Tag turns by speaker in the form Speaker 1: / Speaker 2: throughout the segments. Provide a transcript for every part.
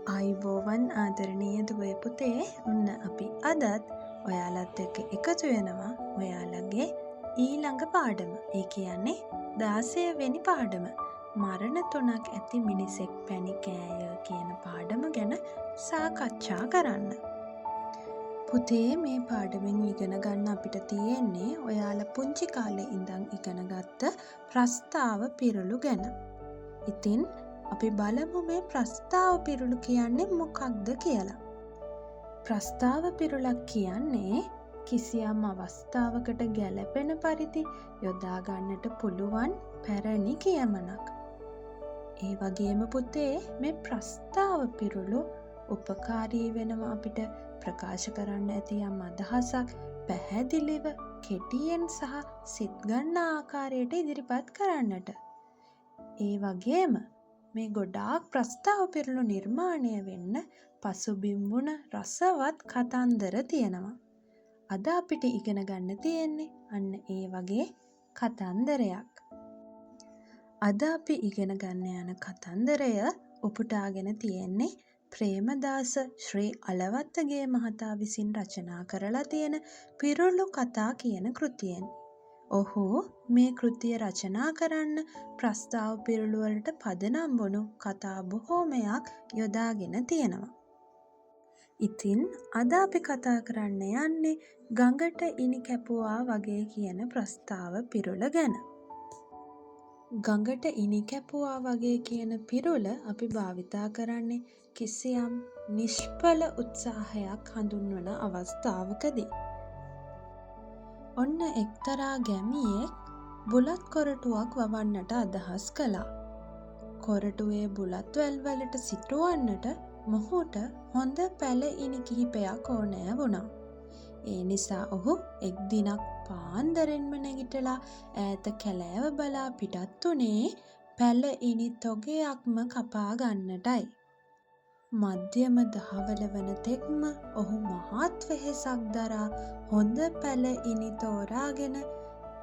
Speaker 1: ආයුබෝවන් ආදරණීය දුවේ පුතේ ඔන්න අපි අදත් ඔයාලත් එක්ක එකතු වෙනවා ඔයාලගේ ඊළඟ පාඩම. ඒ කියන්නේ 16 වෙනි පාඩම. මරණ 3ක් ඇති මිනිසෙක් පැණි කෑය කියන පාඩම ගැන සාකච්ඡා කරන්න. පුතේ මේ පාඩමෙන් ඉගෙන ගන්න අපිට තියෙන්නේ ඔයාලා පුංචි කාලේ ඉඳන් ඉගෙනගත්ත ප්‍රස්තාව පිරුළු ගැන. ඉතින් අපි බලමු මේ ප්‍රස්තාව පිරුළු කියන්නේ මොකක්ද කියලා. ප්‍රස්තාව පිරුළක් කියන්නේ කිසියම් අවස්ථාවකට ගැලපෙන පරිදි යොදා ගන්නට පුළුවන් පැරණි කියමනක්. ඒ වගේම පුතේ මේ ප්‍රස්තාව පිරුළු උපකාරී වෙනවා අපිට ප්‍රකාශ කරන්න ඇති යම් අදහසක් පැහැදිලිව කෙටියෙන් සහ සිත් ගන්න ආකාරයට ඉදිරිපත් කරන්නට. ඒ වගේම මේ ගොඩාක් ප්‍රස්තාව පිරුළු නිර්මාණය වෙන්න පසුබිම් වුණ රසවත් කතන්දර තියෙනවා. අද අපිට ඉගෙන ගන්න තියෙන්නේ අන්න ඒ වගේ කතන්දරයක්. අද අපි ඉගෙන ගන්න යන කතන්දරය උපුටාගෙන තියෙන්නේ ප්‍රේමදාස ශ්‍රී අලවත්තගේ මහතා විසින් රචනා කරලා තියෙන පිරුළු කතා කියන කෘතියෙන්. ඔහු මේ කෘතිය රචනා කරන්න ප්‍රස්තාව පිරුළු වලට පදනම් වුණු කතා බොහෝමයක් යොදාගෙන තියෙනවා. ඉතින් අද අපි කතා කරන්න යන්නේ ගඟට ඉනි කැපුවා වගේ කියන ප්‍රස්තාව පිරුළ ගැන. ගඟට ඉනි කැපුවා වගේ කියන පිරුළ අපි භාවිතා කරන්නේ කිසියම් නිෂ්ඵල උත්සාහයක් හඳුන්වන අවස්ථාවකදී. ඔන්න එක්තරා ගැමියෙක් බුලත් කොරටුවක් වවන්නට අදහස් කළා. කොරටුවේ බුලත් වැල් වලට සිටුවන්නට මොහුට හොඳ පැල ඉනි කිහිපයක් ඕනෑ වුණා. ඒ නිසා ඔහු එක් දිනක් පාන්දරින්ම නැගිටලා ඈත කැලෑව බලා පිටත් වුණේ පැල ඉනි තොගයක්ම කපා ගන්නටයි. මධ්‍යම දහවල වන තෙක්ම ඔහු මහත් වෙහෙසක් දරා හොඳ පැල ඉනි තෝරාගෙන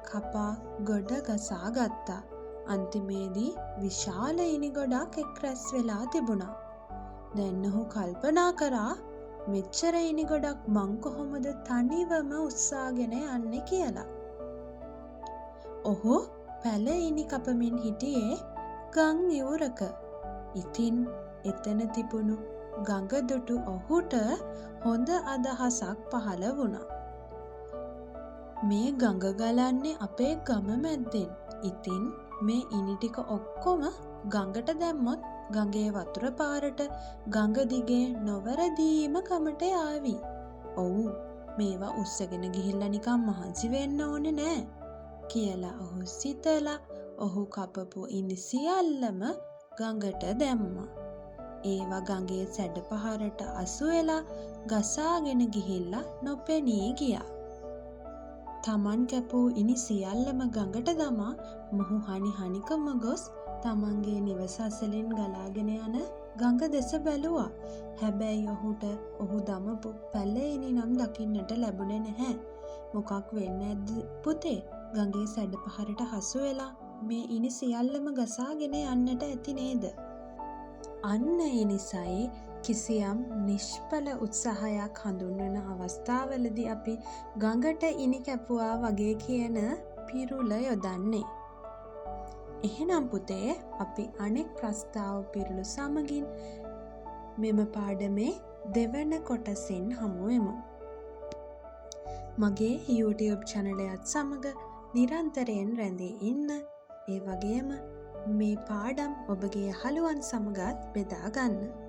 Speaker 1: කපා ගොඩ ගසා ගත්තා. අන්තිමේදී විශාල ඉනි ගොඩක් එක් රැස් වෙලා තිබුණා. දැන් ඔහු කල්පනා කරා මෙච්චර ඉනි ගොඩක් මං කොහොමද තනිවම උස්සාගෙන යන්නේ කියලා. ඔහු පැල ඉනි කපමින් හිටියේ ගම් ඉවුරක. ඉතින් එතන තිබුණු ගඟ දුටු ඔහුට හොඳ අදහසක් පහළ වුණා. මේ ගඟ ගලන්නේ අපේ ගම මැද්දෙන්. ඉතින් මේ ඉනි ටික ඔක්කොම ගඟට දැම්මොත් ගඟේ වතුර පාරට ගඟ දිගේ නොවරදීම ගමට යාවි. ඔව් මේවා උස්සගෙන ගිහිල්ලා නිකන් මහන්සි වෙන්න ඕනේ නෑ කියලා ඔහු සිතලා ඔහු කපපු ඉනි සියල්ලම ගඟට දැම්මා. ඒවා ගඟේ සැඩ පහරට අසු වෙලා ගසාගෙන ගිහිල්ලා නොපෙනී ගියා. තමන් කැපූ ඉනි සියල්ලම ගඟට දමා මොහු හනි හනිකම ගොස් තමන්ගේ නිවස අසලින් ගලාගෙන යන ගඟ දෙස බැලුවා. හැබැයි ඔහුට ඔහු දමපු පැල ඉනි නම් දකින්නට ලැබුණේ නැහැ. මොකක් වෙන්නේ නැද්ද පුතේ? ගඟේ සැඩ පහරට හසු වෙලා මේ ඉනි සියල්ලම ගසාගෙන යන්නට ඇති නේද? අන්න ඒ නිසයි කිසියම් නිෂ්ඵල උත්සාහයක් හඳුන්වන අවස්ථාවලදී අපි ගඟට ඉනි කැපුවා වගේ කියන පිරුළ යොදන්නේ. එහෙනම් පුතේ අපි අනෙක් ප්‍රස්තාව පිරුළු සමගින් මෙම පාඩමේ දෙවන කොටසින් හමු වෙමු. මගේ YouTube channelයත් සමග නිරන්තරයෙන් රැඳී ඉන්න. ඒ වගේම මේ පාඩම් ඔබගේ යහළුවන් සමගත් බෙදා ගන්න.